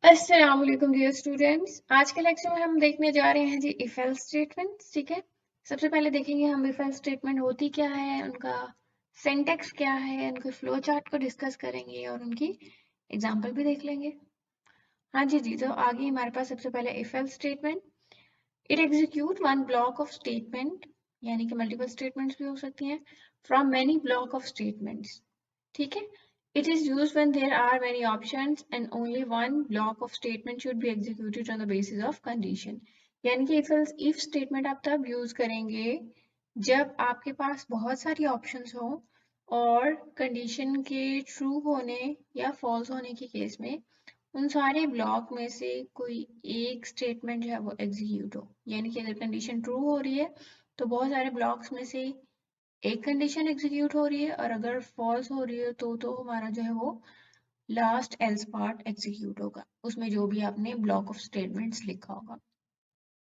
अस्सलाम वालेकुम dear students. आज के लेक्चर में हम देखने जा रहे हैं जी इफ एल्स स्टेटमेंट्स। ठीक है, सबसे पहले देखेंगे हम इफ एल्स स्टेटमेंट होती क्या है, उनका सिंटैक्स क्या है, उनके फ्लो चार्ट को डिस्कस करेंगे और उनकी एग्जांपल भी देख लेंगे। हाँ जी, तो आगे हमारे पास सबसे पहले if else statement. It execute one block of statement, यानी कि मल्टीपल स्टेटमेंट्स भी हो सकती हैं, from many block of statements. ठीक है, it is used when there are many options and only one block of statement should be executed on the basis of condition। यानी कि if statement आप तब यूज करेंगे जब आपके पास बहुत सारी ऑप्शंस हो और कंडीशन के ट्रू होने या फॉल्स होने के केस में उन सारे ब्लॉक में से कोई एक स्टेटमेंट जो है वो एग्जीक्यूट हो। यानी कि अगर कंडीशन ट्रू हो रही है तो बहुत सारे ब्लॉक्स में से एक कंडीशन एग्जीक्यूट हो रही है, और अगर फॉल्स हो रही है तो हमारा जो है वो लास्ट एल्स पार्ट एग्जीक्यूट होगा, उसमें जो भी आपने ब्लॉक ऑफ स्टेटमेंट्स लिखा होगा।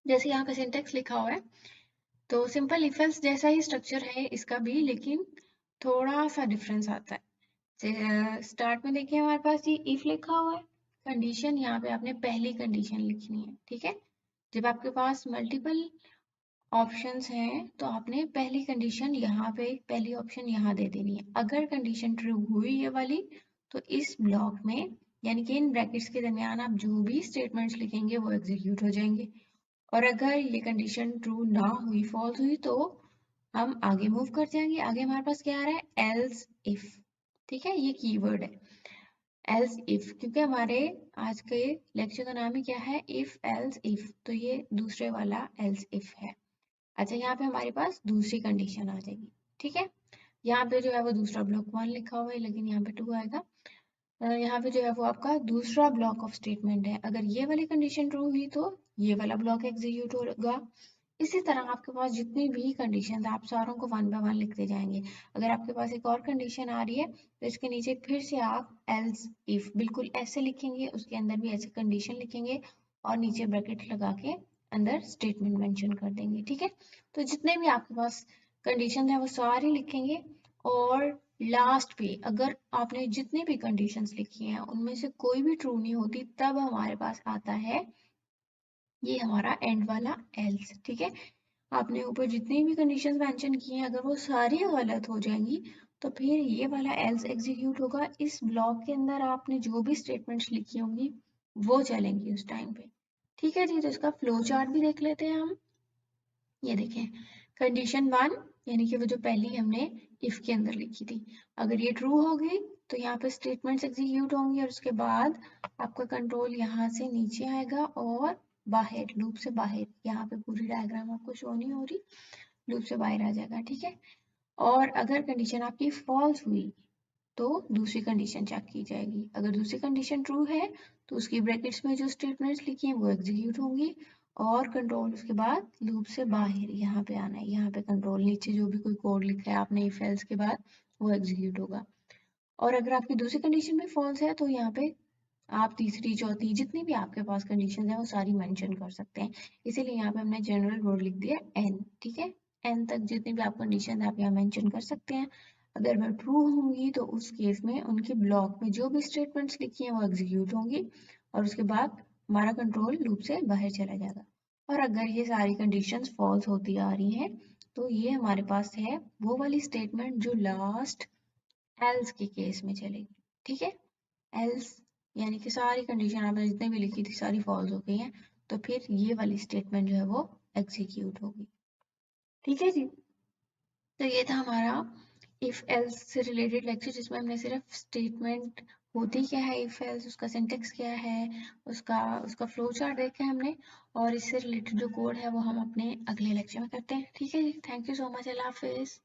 जैसे यहाँ पे सिंटेक्स लिखा हुआ है, तो सिंपल इफ एल्स जैसा ही स्ट्रक्चर है इसका भी, लेकिन थोड़ा सा डिफरेंस आता है। स्टार्ट में देखिए हमारे पास ये इफ लिखा हुआ है, कंडीशन यहाँ पे आपने पहली कंडीशन लिखनी है। ठीक है, जब आपके पास मल्टीपल ऑप्शंस हैं तो आपने पहली कंडीशन यहाँ पे पहली ऑप्शन यहाँ दे देनी है। अगर कंडीशन ट्रू हुई ये वाली तो इस ब्लॉक में यानी कि इन ब्रैकेट्स के दरमियान आप जो भी स्टेटमेंट्स लिखेंगे वो एग्जीक्यूट हो जाएंगे। और अगर ये कंडीशन ट्रू ना हुई, फॉल्स हुई, तो हम आगे मूव कर जाएंगे। आगे हमारे पास क्या आ रहा है, एल्स इफ। ठीक है, ये कीवर्ड है एल्स इफ, क्योंकि हमारे आज के लेक्चर का नाम ही क्या है, इफ एल्स इफ, तो ये दूसरे वाला एल्स इफ है। अच्छा, यहाँ पे हमारे पास दूसरी कंडीशन आ जाएगी। ठीक है, यहाँ पे जो है वो दूसरा ब्लॉक 1 लिखा हुआ है, लेकिन यहाँ पे 2 आएगा। यहाँ पे जो है वो आपका दूसरा ब्लॉक ऑफ स्टेटमेंट है। अगर ये वाली कंडीशन ट्रू हुई तो ये वाला ब्लॉक एग्जीक्यूट होगा। इसी तरह आपके पास जितनी भी कंडीशन है आप सारों को 1 बाय 1 लिखते जाएंगे। अगर आपके पास एक और कंडीशन आ रही है तो इसके नीचे फिर से आप एल्स इफ बिल्कुल ऐसे लिखेंगे, उसके अंदर भी ऐसे कंडीशन लिखेंगे और नीचे ब्रैकेट लगा के अंदर स्टेटमेंट मेंशन कर देंगे। ठीक है, तो जितने भी आपके पास कंडीशन है वो सारी लिखेंगे, और लास्ट पे अगर आपने जितनी भी कंडीशंस लिखी हैं उनमें से कोई भी ट्रू नहीं होती, तब हमारे पास आता है ये हमारा एंड वाला एल्स। ठीक है, आपने ऊपर जितनी भी कंडीशंस मेंशन की हैं अगर वो सारी गलत हो जाएंगी तो फिर ये वाला एल्स एग्जीक्यूट होगा। इस ब्लॉक के अंदर आपने जो भी स्टेटमेंट्स लिखी होंगी वो चलेंगी उस टाइम पे। ठीक है जी, तो इसका फ्लो चार्ट भी देख लेते हैं हम। ये देखें, कंडीशन 1 यानी कि वो जो पहली हमने इफ के अंदर लिखी थी, अगर ये ट्रू होगी तो यहाँ पे स्टेटमेंट्स एग्जीक्यूट होंगी और उसके बाद आपका कंट्रोल यहाँ से नीचे आएगा और बाहर लूप से बाहर, यहाँ पे पूरी डायग्राम आपको शो नहीं हो रही, लूप से बाहर आ जाएगा। ठीक है, और अगर कंडीशन आपकी फॉल्स हुई तो दूसरी कंडीशन चेक की जाएगी। अगर दूसरी कंडीशन ट्रू है तो उसकी ब्रैकेट्स में जो स्टेटमेंट्स लिखी हैं वो एग्जीक्यूट होंगी, और कंट्रोल उसके बाद लूप से बाहर यहाँ पे आना है, यहाँ पे कंट्रोल नीचे जो भी कोई कोड लिखा है आपने इफ एल्स के बाद वो एग्जीक्यूट होगा। और अगर आपकी दूसरी कंडीशन भी फॉल्स है तो यहाँ पे आप तीसरी चौथी जितनी भी आपके पास कंडीशन है वो सारी मेंशन कर सकते हैं। इसीलिए यहाँ पे हमने जनरल वर्ड लिख दिया एन। ठीक है, एन तक जितनी भी आप कंडीशन है आप यहाँ मेंशन कर सकते हैं। अगर वह ट्रू होंगी तो उस केस में उनके ब्लॉक में जो भी स्टेटमेंट्स लिखी हैं वो एग्जीक्यूट होंगी, और उसके बाद हमारा कंट्रोल लूप से बाहर चला जाएगा। और अगर ये सारी कंडीशंस फॉल्स होती आ रही हैं तो ये हमारे पास है वो वाली स्टेटमेंट जो लास्ट एल्स के केस में चलेगी। ठीक है, एल्स यानी कि सारी कंडीशन आपने जितने भी लिखी थी सारी फॉल्स हो गई हैं, तो फिर ये वाली स्टेटमेंट जो है वो एग्जीक्यूट होगी। ठीक है जी, तो ये था हमारा इफ एल्स से रिलेटेड लेक्चर, जिसमें हमने सिर्फ स्टेटमेंट होती क्या है इफ एल्स, उसका सिंटेक्स क्या है, उसका उसका फ्लो चार्ट देखा है हमने, और इससे रिलेटेड जो कोड है वो हम अपने अगले लेक्चर में करते हैं। ठीक है जी, thank you so much, Allah Hafiz.